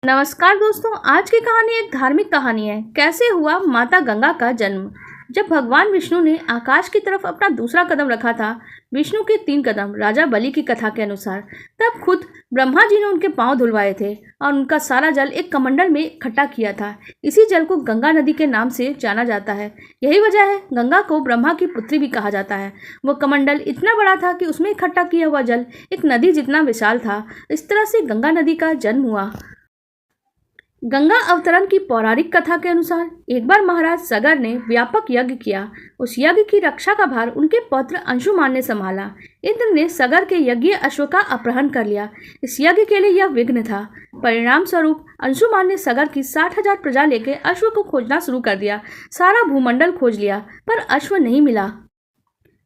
नमस्कार दोस्तों, आज की कहानी एक धार्मिक कहानी है। कैसे हुआ माता गंगा का जन्म। जब भगवान विष्णु ने आकाश की तरफ अपना दूसरा कदम रखा था, विष्णु के 3 कदम राजा बलि की कथा के अनुसार, तब खुद ब्रह्मा जी ने उनके पांव धुलवाए थे और उनका सारा जल एक कमंडल में इकट्ठा किया था। इसी जल को गंगा नदी के नाम से जाना जाता है। यही वजह है गंगा को ब्रह्मा की पुत्री भी कहा जाता है। वो कमंडल इतना बड़ा था कि उसमें इकट्ठा किया हुआ जल एक नदी जितना विशाल था। इस तरह से गंगा नदी का जन्म हुआ। गंगा अवतरण की पौराणिक कथा के अनुसार एक बार महाराज सगर ने व्यापक यज्ञ किया। उस यज्ञ की रक्षा का भार उनके पौत्र अंशुमान ने संभाला। इंद्र ने सगर के यज्ञ अश्व का अपहरण कर लिया। इस यज्ञ के लिए यह विघ्न था। परिणाम स्वरूप अंशुमान ने सगर की 60,000 प्रजा लेकर अश्व को खोजना शुरू कर दिया। सारा भूमंडल खोज लिया पर अश्व नहीं मिला।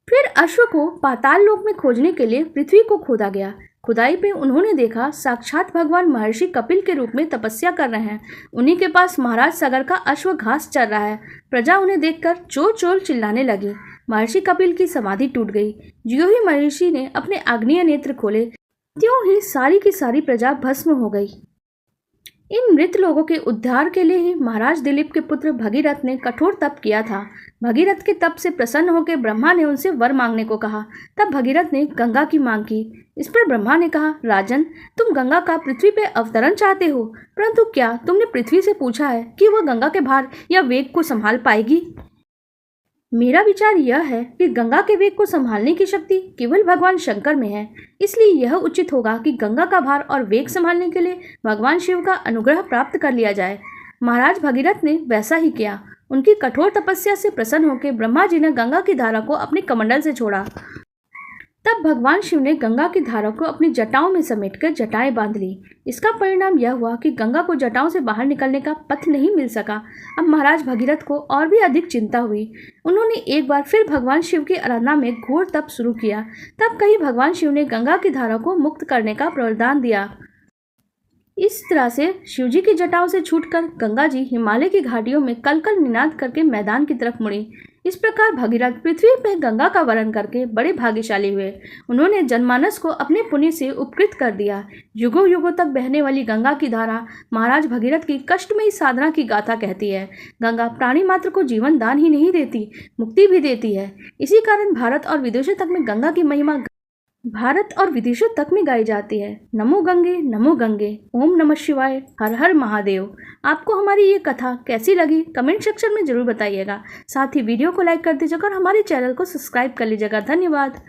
फिर अश्व को पाताल लोक में खोजने के लिए पृथ्वी को खोदा गया। खुदाई पे उन्होंने देखा साक्षात भगवान महर्षि कपिल के रूप में तपस्या कर रहे हैं। उन्हीं के पास महाराज सगर का अश्व घास चर रहा है। प्रजा उन्हें देखकर चोल चोल चिल्लाने लगी। महर्षि कपिल की समाधि टूट गई। ज्यों ही महर्षि ने अपने आग्नेय नेत्र खोले, त्यों ही सारी की सारी प्रजा भस्म हो गई। इन मृत लोगों के उद्धार के लिए ही महाराज दिलीप के पुत्र भगीरथ ने कठोर तप किया था। भगीरथ के तप से प्रसन्न होकर ब्रह्मा ने उनसे वर मांगने को कहा। तब भगीरथ ने गंगा की मांग की। इस पर ब्रह्मा ने कहा, राजन, तुम गंगा का पृथ्वी पे अवतरण चाहते हो, परंतु क्या तुमने पृथ्वी से पूछा है कि वह गंगा के भार या वेग को संभाल पाएगी? मेरा विचार यह है कि गंगा के वेग को संभालने की शक्ति केवल भगवान शंकर में है। इसलिए यह उचित होगा कि गंगा का भार और वेग संभालने के लिए भगवान शिव का अनुग्रह प्राप्त कर लिया जाए। महाराज भगीरथ ने वैसा ही किया। उनकी कठोर तपस्या से प्रसन्न होकर ब्रह्मा जी ने गंगा की धारा को अपने कमंडल से छोड़ा। तब भगवान शिव ने गंगा की धारा को अपनी जटाओं में समेटकर जटाएं बांध ली। इसका परिणाम यह हुआ कि गंगा को जटाओं से बाहर निकलने का पथ नहीं मिल सका। अब महाराज भगीरथ को और भी अधिक चिंता हुई। उन्होंने एक बार फिर भगवान शिव की आराधना में घोर तप शुरू किया। तब कहीं भगवान शिव ने गंगा की धारा को मुक्त करने का वरदान दिया। इस तरह से शिवजी की जटाओं से छूटकर गंगा जी हिमालय की घाटियों में कलकल निनाद करके मैदान की तरफ मुड़ी। इस प्रकार भगीरथ पृथ्वी पर गंगा का वरण करके बड़े भाग्यशाली हुए। उन्होंने जनमानस को अपने पुण्य से उपकृत कर दिया। युगों युगों तक बहने वाली गंगा की धारा महाराज भगीरथ की कष्टमयी साधना की गाथा कहती है। गंगा प्राणी मात्र को जीवन दान ही नहीं देती, मुक्ति भी देती है। इसी कारण भारत और विदेशों तक में गाई जाती है। नमो गंगे, ओम नमः शिवाय, हर हर महादेव। आपको हमारी ये कथा कैसी लगी कमेंट सेक्शन में जरूर बताइएगा। साथ ही वीडियो को लाइक कर दीजिएगा और हमारे चैनल को सब्सक्राइब कर लीजिएगा। धन्यवाद।